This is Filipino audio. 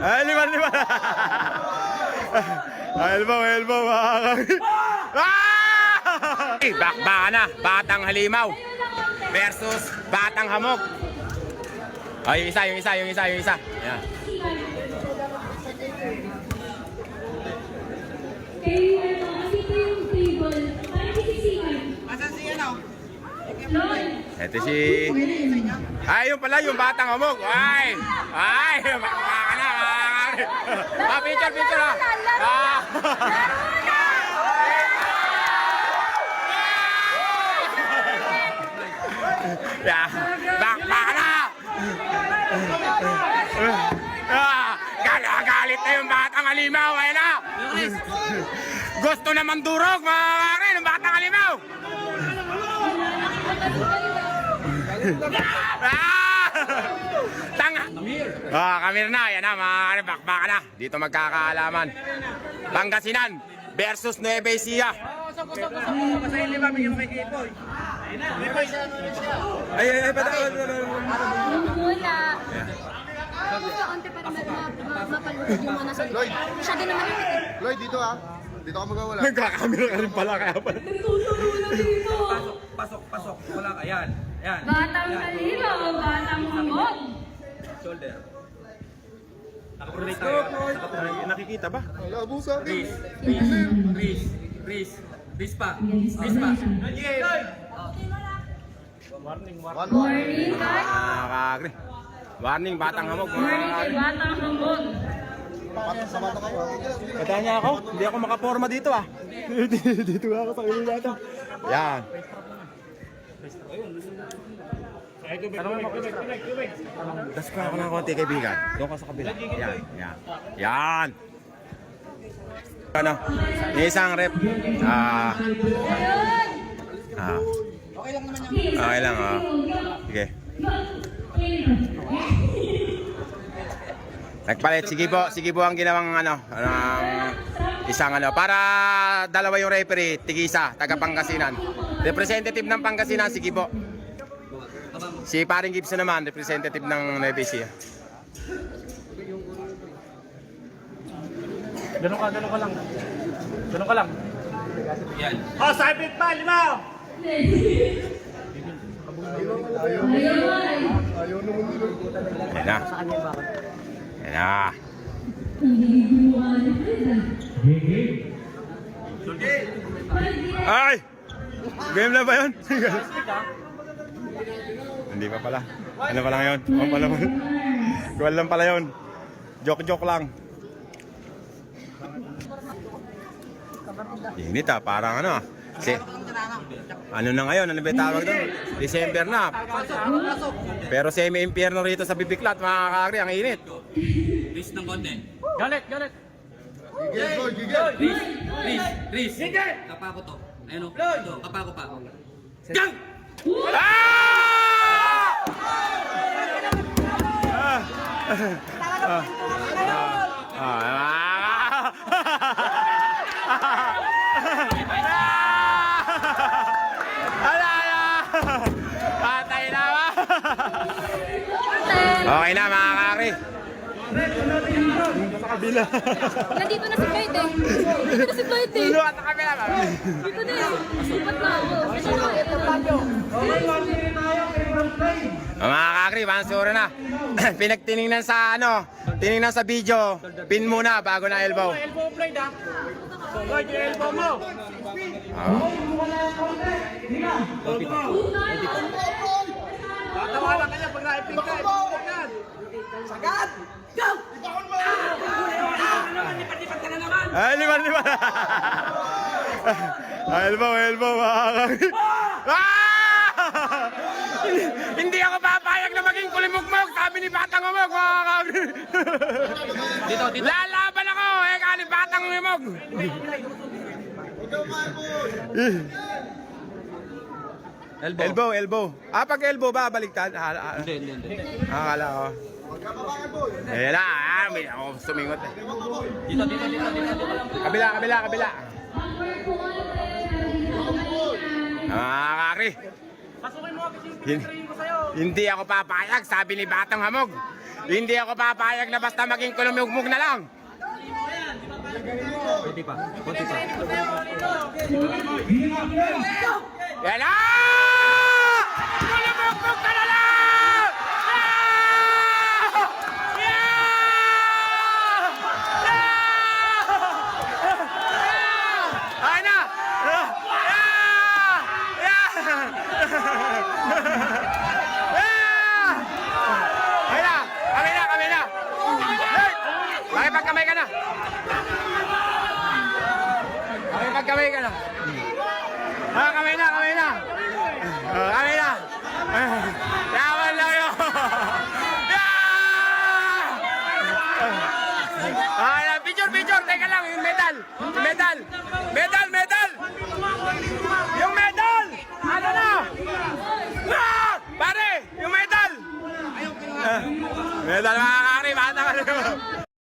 Ay, liman. Elbow, makakakit. Bakbaka na, Batang Halimaw versus Batang Hamog. Ay, yung isa. Yan. Ito si... Ay, yung pala, yung Batang Hamog. Ay, bakbaka na. Picture ha. Bakbaka na. Galit na yung Batang Halimaw. Ayun na. Gusto na mandurog, mga karin, yung Batang Halimaw. Tanga. Kamir na. Yan na, mga karin, bakbaka na. Dito magkakaalaman. Pangasinan versus Nueva Ecija. Ay, patawad. Wala. Kaunti pa naman mapalutod yung mga nasa likod. Masyado naman yung Lloyd, dito ah. Dito ka magawala. Nagkakamera ka rin pala, kaya pala. Pasok. Wala ka. Ayan. Batang Halimaw, Batang Hamog. Shoulder. Nakaproduce tayo. Nakikita ba? Wala, abusa. Breeze pa. Warning. Warning guys. Nakakagri. Warning, Batang Hamog. Warning kay Batang Hamog. Sa bata ka ba? Kata niya ako, hindi ako makaporma dito ah. Dito ako sa ulo natin. Yan. Das ko ako ng konti, kaibigan. Doon ka sa kabila. Yan. Ano? Isang rep. Okay lang. Sige. Nagpalit, sige po ang ginawang isang para dalawa yung referee, tig-isa, taga Pangasinan. Representative ng Pangasinan, sige po. Si Paring Gibson naman, representative ng Nueva Ecija. Ganun ka lang. Yan. Sabit pa, Limaw! Ayaw naman dito. Ayan na. Ay! Game na ba yun? Hindi pa pala. Ano pa lang yun? Goal lang pala yun. Joke lang. Init parang ano ah. Ano na ngayon? Ano ba tawag doon? December na. Pero semi-impyerno rito sa Bibiklat, mga kakagri, ang init. Breeze ng konti. Galit! Gigil. Breeze! Kapako to. Ayun o. Ito, kapako pa. Gang! Patay na ba? Okay na, mga kakri. Sa kabila. Nandito na si Floyd eh. Luwa sa kabila ba? Dito na eh. Sipat na ako. Mga kakri, pansura na. Pinagtiningnan sa video. Pin muna bago na elbow. Elbow Floyd ah. Floyd, yung elbow mo. Tatawanan ka niya pag naipin ka. Sagad! Go! Lipat ka na naman! Ay, liman. Elbow, mga kakri. Hindi ako papayag na maging kulimugmog, sabi ni Batang Hamog, mga kakri. Dito. Lalaban ako, ni Batang Hamog. Elbow. Pag elbow ba, baliktad? Hindi. Akala ko. Ayan na, may ako sumingot eh. Dito. Kabila. Kakri. Pasukin mo kasi yung pinagtrain ko sa'yo. Hindi ako papayag, sabi ni Batang Hamog. Hindi ako papayag na basta maging kulumugmug na lang. Konti pa. Konti pa. Yan na! Kulumugmug ka na lang! Makipagkamay ka na. Makipagkamay ka na. Kamay na, kamay na. Kamay na. Yaman lang yun. Picture, picture. Teka lang, yung medal. Medal. Medal, medal. Yung medal. Ano na? Pare, yung medal. Medal, mga kari. Bata ka na.